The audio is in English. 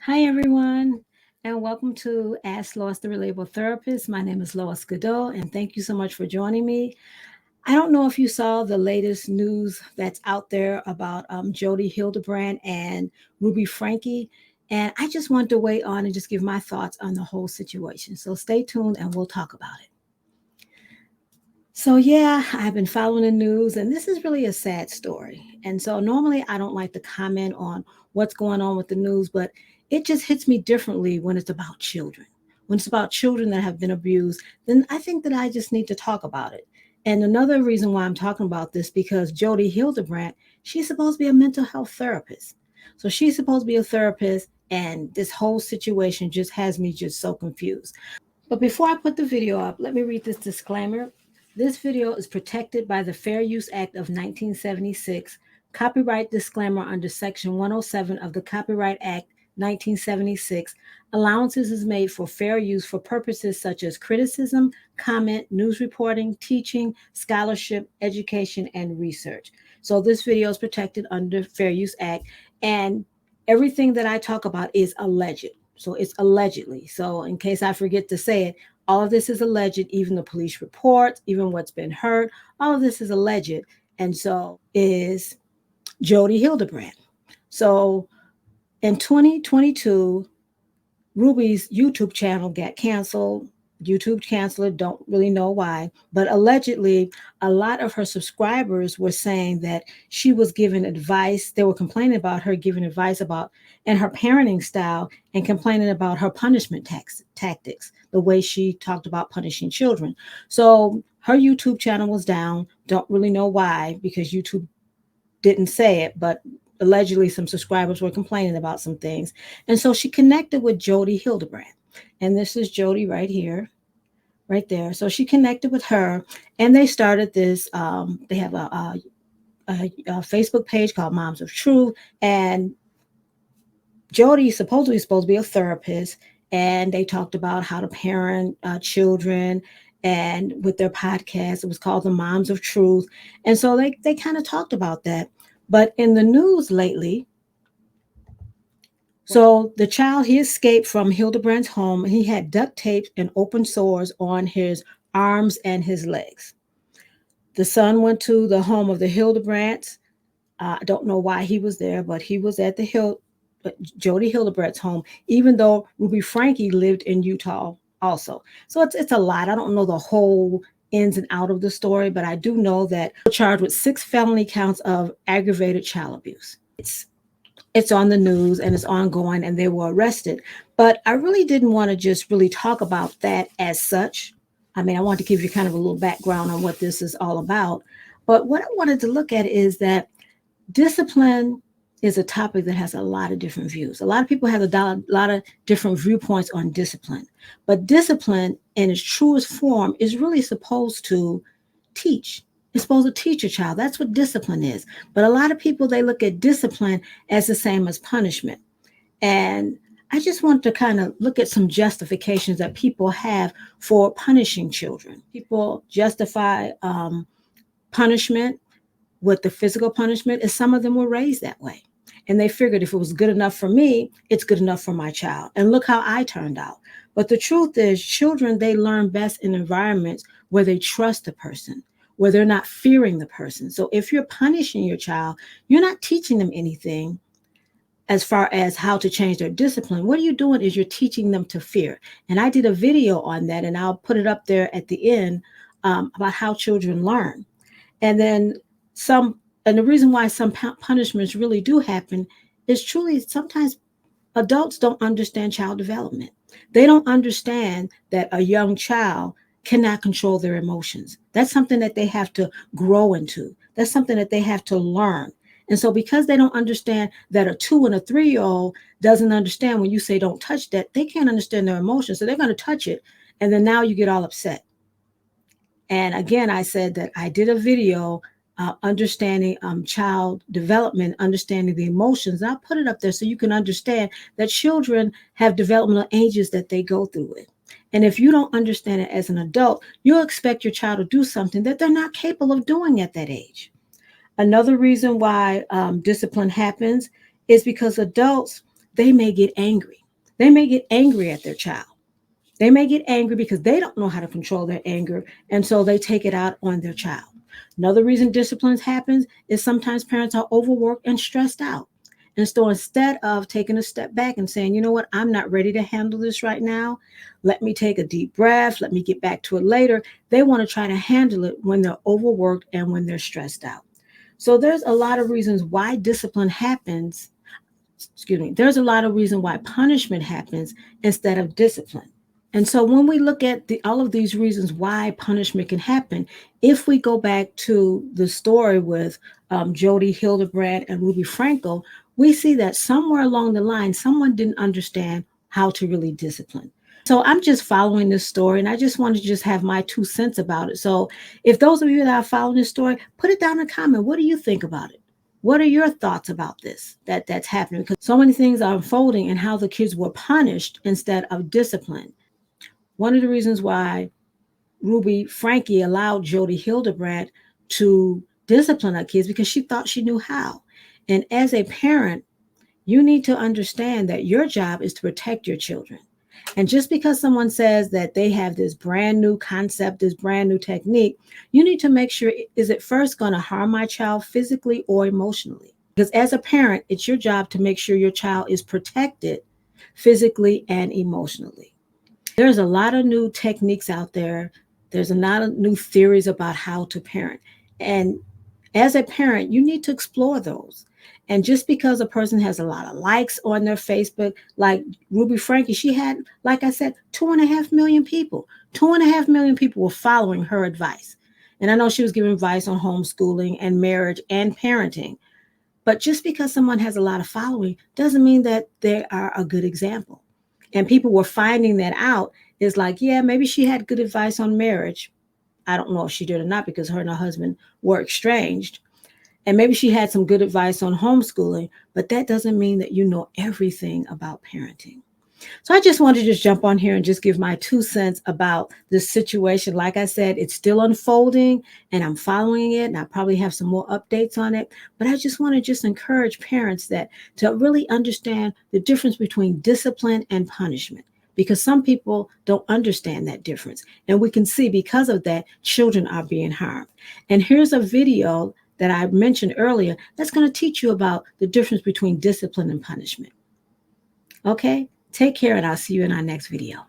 Hi, everyone, and welcome to Ask Lois the Relatable Therapist. My name is Lois Godot, and thank you so much for joining me. I don't know if you saw the latest news that's out there about Jody Hildebrand and Ruby Franke, and I just wanted to weigh on and just give my thoughts on the whole situation. So stay tuned, and we'll talk about it. So, yeah, I've been following the news, and this is really a sad story. And so, normally, I don't like to comment on what's going on with the news, but it just hits me differently when it's about children. When it's about children that have been abused, then I think that I just need to talk about it. And another reason why I'm talking about this because Jody Hildebrandt, she's supposed to be a mental health therapist. So she's supposed to be a therapist, and this whole situation just has me just so confused. But before I put the video up, let me read this disclaimer. This video is protected by the Fair Use Act of 1976, copyright disclaimer under Section 107 of the Copyright Act 1976. Allowances is made for fair use for purposes such as criticism, comment, news reporting, teaching, scholarship, education, and research. So this video is protected under Fair Use Act, and everything that I talk about is alleged. So it's allegedly. So in case I forget to say it, all of this is alleged, even the police reports, even what's been heard, all of this is alleged. And so is Jody Hildebrand. So in 2022, Ruby's YouTube channel got canceled. YouTube canceled it, don't really know why. But allegedly, a lot of her subscribers were saying that she was giving advice. They were complaining about her giving advice about and her parenting style and complaining about her punishment tactics, the way she talked about punishing children. So her YouTube channel was down. Don't really know why because YouTube didn't say it, but allegedly some subscribers were complaining about some things. And so she connected with Jody Hildebrand. And this is Jody right here, right there. So she connected with her and they started this. They have a Facebook page called Moms of Truth. And Jody supposedly supposed to be a therapist. And they talked about how to parent children. And with their podcast, it was called the Moms of Truth. And so they kind of talked about that. But in the news lately, so the child, he escaped from Hildebrand's home. He had duct tape and open sores on his arms and his legs. The son went to the home of the Hildebrands. I don't know why he was there, but he was at the Jody Hildebrandt's home, even though Ruby Franke lived in Utah also. So it's a lot. I don't know the whole ins and out of the story, but I do know that they were charged with 6 felony counts of aggravated child abuse. It's on the news and it's ongoing and they were arrested. But I really didn't want to just really talk about that as such. I mean, I want to give you kind of a little background on what this is all about. But what I wanted to look at is that discipline is a topic that has a lot of different views. A lot of people have a lot of different viewpoints on discipline. But discipline in its truest form is really supposed to teach. It's supposed to teach a child. That's what discipline is. But a lot of people, they look at discipline as the same as punishment. And I just want to kind of look at some justifications that people have for punishing children. People justify punishment with the physical punishment, is some of them were raised that way. And they figured if it was good enough for me, it's good enough for my child. And look how I turned out. But the truth is, children, they learn best in environments where they trust the person, where they're not fearing the person. So if you're punishing your child, you're not teaching them anything as far as how to change their discipline. What you're doing is you're teaching them to fear. And I did a video on that, and I'll put it up there at the end about how children learn. And then and the reason why some punishments really do happen is truly sometimes adults don't understand child development. They don't understand that a young child cannot control their emotions. That's something that they have to grow into. That's something that they have to learn. And so because they don't understand that a 2 and a 3-year-old doesn't understand when you say don't touch that, they can't understand their emotions. So they're going to touch it. And then now you get all upset. And again, I said that I did a video understanding child development, understanding the emotions. I'll put it up there so you can understand that children have developmental ages that they go through it. And if you don't understand it as an adult, you'll expect your child to do something that they're not capable of doing at that age. Another reason why discipline happens is because adults, they may get angry. They may get angry at their child. They may get angry because they don't know how to control their anger, and so they take it out on their child. Another reason discipline happens is sometimes parents are overworked and stressed out. And so instead of taking a step back and saying, you know what, I'm not ready to handle this right now, let me take a deep breath, let me get back to it later, they want to try to handle it when they're overworked and when they're stressed out. So there's a lot of reasons why discipline happens. Excuse me. There's a lot of reasons why punishment happens instead of discipline. And so when we look at all of these reasons why punishment can happen, if we go back to the story with Jody, Hildebrand, and Ruby Frankel, we see that somewhere along the line, someone didn't understand how to really discipline. So I'm just following this story, and I just want to just have my 2 cents about it. So if those of you that are following this story, put it down in a comment. What do you think about it? What are your thoughts about this that's happening? Because so many things are unfolding and how the kids were punished instead of disciplined. One of the reasons why Ruby Franke allowed Jody Hildebrand to discipline her kids because she thought she knew how. And as a parent, you need to understand that your job is to protect your children. And just because someone says that they have this brand new concept, this brand new technique, you need to make sure, is it first going to harm my child physically or emotionally? Because as a parent, it's your job to make sure your child is protected physically and emotionally. There's a lot of new techniques out there. There's a lot of new theories about how to parent. And as a parent, you need to explore those. And just because a person has a lot of likes on their Facebook, like Ruby Franke, she had, like I said, 2.5 million people. 2.5 million people were following her advice. And I know she was giving advice on homeschooling and marriage and parenting. But just because someone has a lot of following doesn't mean that they are a good example. And people were finding that out. Is like, yeah, maybe she had good advice on marriage. I don't know if she did or not because her and her husband were estranged. And maybe she had some good advice on homeschooling, but that doesn't mean that you know everything about parenting. So I just wanted to just jump on here and just give my 2 cents about this situation. Like I said, it's still unfolding and I'm following it and I probably have some more updates on it. But I just want to just encourage parents that to really understand the difference between discipline and punishment, because some people don't understand that difference. And we can see because of that, children are being harmed. And here's a video that I mentioned earlier that's going to teach you about the difference between discipline and punishment. Okay, take care and I'll see you in our next video.